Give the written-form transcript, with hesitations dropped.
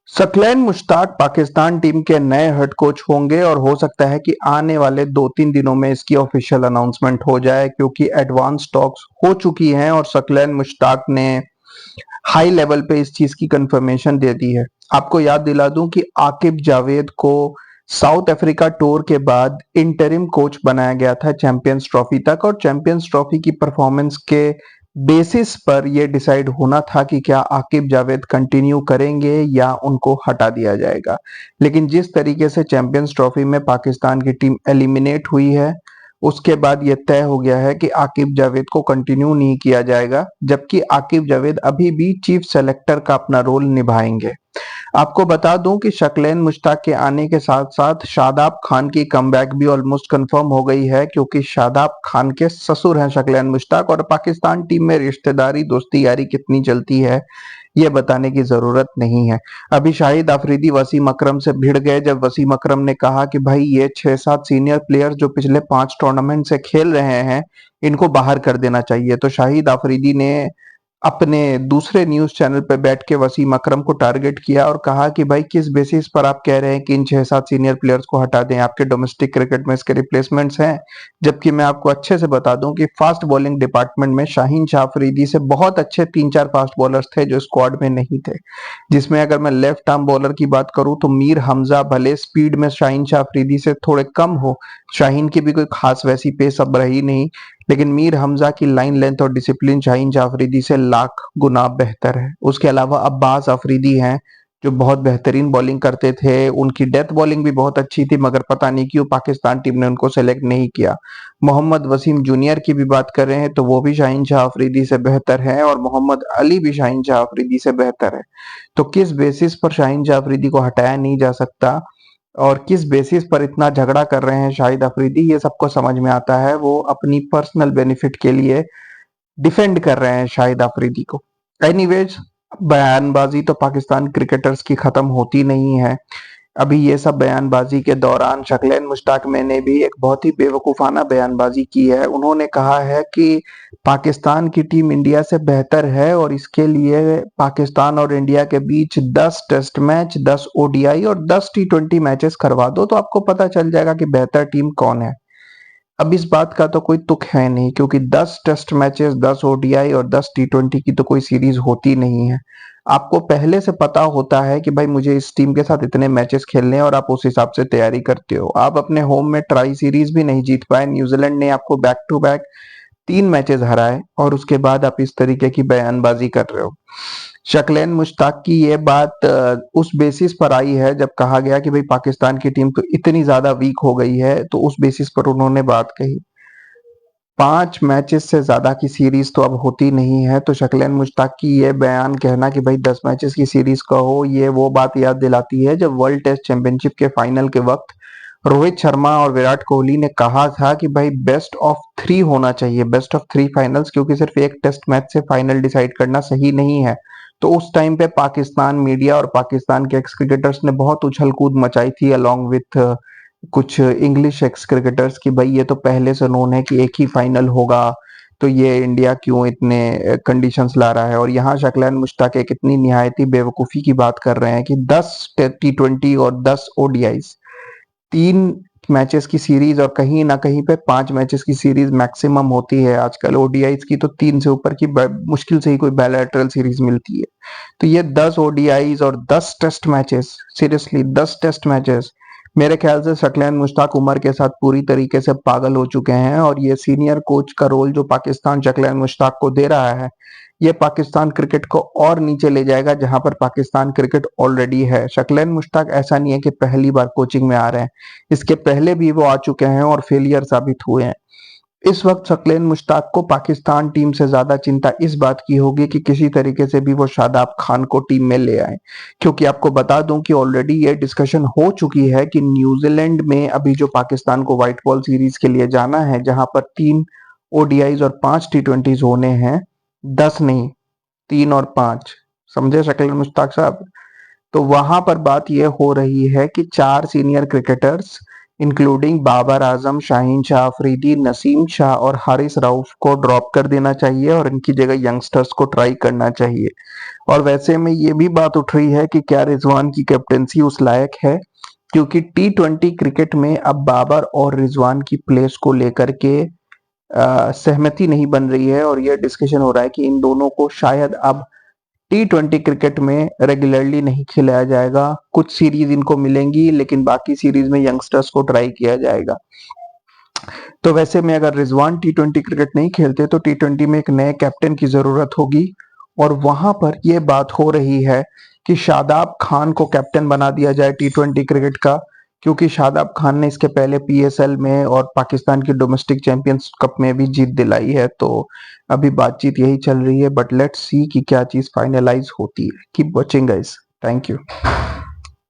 Saqlain Mushtaq Pakistan team के नए head coach होंगे और हो सकता है कि आने वाले 2-3 दिनों में इसकी ऑफिशियल अनाउंसमेंट हो जाए क्योंकि एडवांस टॉक्स हो चुकी हैं और सकलैन मुश्ताक ने हाई लेवल पे इस चीज की कंफर्मेशन दे दी है। आपको याद दिला दूं कि आकिब जावेद को साउथ अफ्रीका टूर के बाद इंटरिम कोच बनाया गया था चैंपियंस ट्रॉफी तक और चैंपियंस ट्रॉफी की परफॉर्मेंस के बेसिस पर यह डिसाइड होना था कि क्या आकिब जावेद कंटिन्यू करेंगे या उनको हटा दिया जाएगा। लेकिन जिस तरीके से चैंपियंस ट्रॉफी में पाकिस्तान की टीम एलिमिनेट हुई है उसके बाद यह तय हो गया है कि आकिब जावेद को कंटिन्यू नहीं किया जाएगा, जबकि आकिब जावेद अभी भी चीफ सेलेक्टर का अपना रोल निभाएंगे। आपको बता दूं कि शकलेन मुश्ताक के आने के साथ साथ शादाब खान की कमबैक भी ऑलमोस्ट कंफर्म हो गई है क्योंकि शादाब खान के ससुर हैं शकलेन मुश्ताक और पाकिस्तान टीम में रिश्तेदारी दोस्ती यारी कितनी चलती है ये बताने की जरूरत नहीं है। अभी शाहिद अफरीदी वसीम अकरम से भिड़ गए जब वसीम अकरम ने कहा कि भाई ये 6-7 सीनियर प्लेयर जो पिछले 5 टूर्नामेंट से खेल रहे हैं इनको बाहर कर देना चाहिए, तो शाहिद अफरीदी ने अपने दूसरे न्यूज चैनल पे बैठ के वसीम अकरम को टारगेट किया और कहा कि भाई किस बेसिस पर आप कह रहे हैं कि इन 6-7 सीनियर प्लेयर्स को हटा दें, आपके डोमेस्टिक क्रिकेट में इसके रिप्लेसमेंट्स हैं। जबकि मैं आपको अच्छे से बता दूं कि फास्ट बॉलिंग डिपार्टमेंट में शाहीन शाह अफरीदी से बहुत अच्छे 3-4 फास्ट बॉलर्स थे जो स्क्वाड में नहीं थे, जिसमें अगर मैं लेफ्ट आर्म बॉलर की बात करूं तो मीर हमजा भले स्पीड में शाहीन शाह अफरीदी से थोड़े कम हो, शाहीन की भी कोई खास वैसी पेस अब रही नहीं, लेकिन मीर हमजा की लाइन लेंथ और डिसिप्लिन शाहीन शाह अफरीदी से लाख गुना बेहतर है। उसके अलावा अब्बास अफरीदी हैं जो बहुत बेहतरीन बॉलिंग करते थे, उनकी डेथ बॉलिंग भी बहुत अच्छी थी मगर पता नहीं क्यों पाकिस्तान टीम ने उनको सेलेक्ट नहीं किया। मोहम्मद वसीम जूनियर की भी बात कर रहे हैं तो वो भी शाहीन शाह अफरीदी से बेहतर है और मोहम्मद अली भी शाहीन शाह अफरीदी से बेहतर है। तो किस बेसिस पर शाहीन शाह अफरीदी को हटाया नहीं जा सकता और किस बेसिस पर इतना झगड़ा कर रहे हैं शाहिद अफरीदी, ये सबको समझ में आता है। वो अपनी पर्सनल बेनिफिट के लिए डिफेंड कर रहे हैं शाहिद अफरीदी को। एनीवेज, बयानबाजी तो पाकिस्तान क्रिकेटर्स की खत्म होती नहीं है। अभी ये सब बयानबाजी के दौरान शकलेन मुश्ताक ने भी एक बहुत ही बेवकूफाना बयानबाजी की है। उन्होंने कहा है कि पाकिस्तान की टीम इंडिया से बेहतर है और इसके लिए पाकिस्तान और इंडिया के बीच 10 टेस्ट मैच, 10 ओडीआई और 10 टी20 मैचेस करवा दो तो आपको पता चल जाएगा कि बेहतर टीम कौन है। अब इस बात का तो कोई तुक है नहीं क्योंकि 10 टेस्ट मैचेस, 10 ओडीआई और 10 टी20 की तो कोई सीरीज होती नहीं है। आपको पहले से पता होता है कि भाई मुझे इस टीम के साथ इतने मैचेस खेलने हैं और आप उस हिसाब से तैयारी करते हो। आप अपने होम में ट्राई सीरीज भी नहीं जीत पाए, न्यूजीलैंड ने आपको बैक टू बैक 3 मैचेस हराए और उसके बाद आप इस तरीके की बयानबाजी कर रहे हो। शकलेन मुश्ताक की ये बात उस बेसिस पर आई है जब कहा गया कि भाई पाकिस्तान की टीम तो इतनी ज्यादा वीक हो गई है, तो उस बेसिस पर उन्होंने बात कही। 5 मैचेस से ज्यादा की सीरीज तो अब होती नहीं है, तो शकलेन मुश्ताक की ये बयान कहना कि भाई 10 मैचेस की सीरीज का हो, ये वो बात याद दिलाती है जब वर्ल्ड टेस्ट चैंपियनशिप के फाइनल के वक्त रोहित शर्मा और विराट कोहली ने कहा था कि भाई बेस्ट ऑफ 3 होना चाहिए, बेस्ट ऑफ 3 फाइनल्स, क्योंकि सिर्फ एक टेस्ट मैच से फाइनल डिसाइड करना सही नहीं है। तो उस टाइम पे पाकिस्तान मीडिया और पाकिस्तान के एक्स क्रिकेटर्स ने बहुत उछल कूद मचाई थी अलोंग विथ कुछ इंग्लिश एक्स क्रिकेटर्स की भाई ये तो पहले से नोन है कि एक ही फाइनल होगा, तो ये इंडिया क्यों इतने कंडीशंस ला रहा है। और यहाँ शकलैन मुश्ताक एक इतनी निहायती बेवकूफ़ी की बात कर रहे हैं कि 10 टी20 और 10 ओडीआईस, 3 मैचेस की सीरीज और कहीं ना कहीं पे 5 मैचेस की सीरीज मैक्सिमम होती है आजकल। ओडीआईस की तो 3 से ऊपर की मुश्किल से ही कोई बायलैटरल सीरीज मिलती है। तो ये 10 ओडीआईस और 10 test matches, seriously 10 test matches, मेरे ख्याल से शकलैन मुश्ताक उमर के साथ पूरी तरीके से पागल हो चुके हैं और ये सीनियर कोच का रोल जो पाकिस्तान शकलैन मुश्ताक को दे रहा है ये पाकिस्तान क्रिकेट को और नीचे ले जाएगा जहां पर पाकिस्तान क्रिकेट ऑलरेडी है। शकलैन मुश्ताक ऐसा नहीं है कि पहली बार कोचिंग में आ रहे हैं, इसके पहले भी वो आ चुके हैं और फेलियर साबित हुए हैं। इस वक्त शकलेन मुश्ताक को पाकिस्तान टीम से ज्यादा चिंता इस बात की होगी कि किसी तरीके से भी वो शादाब खान को टीम में ले आए, क्योंकि आपको बता दूं कि ऑलरेडी ये डिस्कशन हो चुकी है कि न्यूजीलैंड में अभी जो पाकिस्तान को व्हाइट बॉल सीरीज के लिए जाना है जहां पर 3 ओडीआईज और 5 टी20 होने हैं, 10 नहीं, 3 और 5, समझे शकलेन मुश्ताक साहब। तो वहां पर बात यह हो रही है कि 4 senior cricketers including Babar Azam, Shaheen Shah Afridi, Naseem Shah और हारिस रऊफ को ड्रॉप कर देना चाहिए और इनकी जगह यंगस्टर्स को ट्राई करना चाहिए। और वैसे में ये भी बात उठ रही है कि क्या रिजवान की कैप्टेंसी उस लायक है, क्योंकि टी20 क्रिकेट में अब बाबर और रिजवान की प्लेस को लेकर के सहमति नहीं बन रही है और यह डिस्कशन हो रहा है कि इन दोनों को शायद अब टी20 क्रिकेट में रेगुलरली नहीं खिलाया जाएगा। कुछ सीरीज इनको मिलेंगी लेकिन बाकी सीरीज में यंगस्टर्स को ट्राई किया जाएगा। तो वैसे में अगर रिजवान टी20 क्रिकेट नहीं खेलते तो टी20 में एक नए कैप्टन की जरूरत होगी और वहां पर यह बात हो रही है कि शादाब खान को कैप्टन बना दिया जाए टी20 क्रिकेट का, क्योंकि शादाब खान ने इसके पहले पीएसएल में और पाकिस्तान की डोमेस्टिक चैंपियंस कप में भी जीत दिलाई है। तो अभी बातचीत यही चल रही है, बट लेट्स सी कि क्या चीज फाइनलाइज होती है। Keep watching guys, thank you.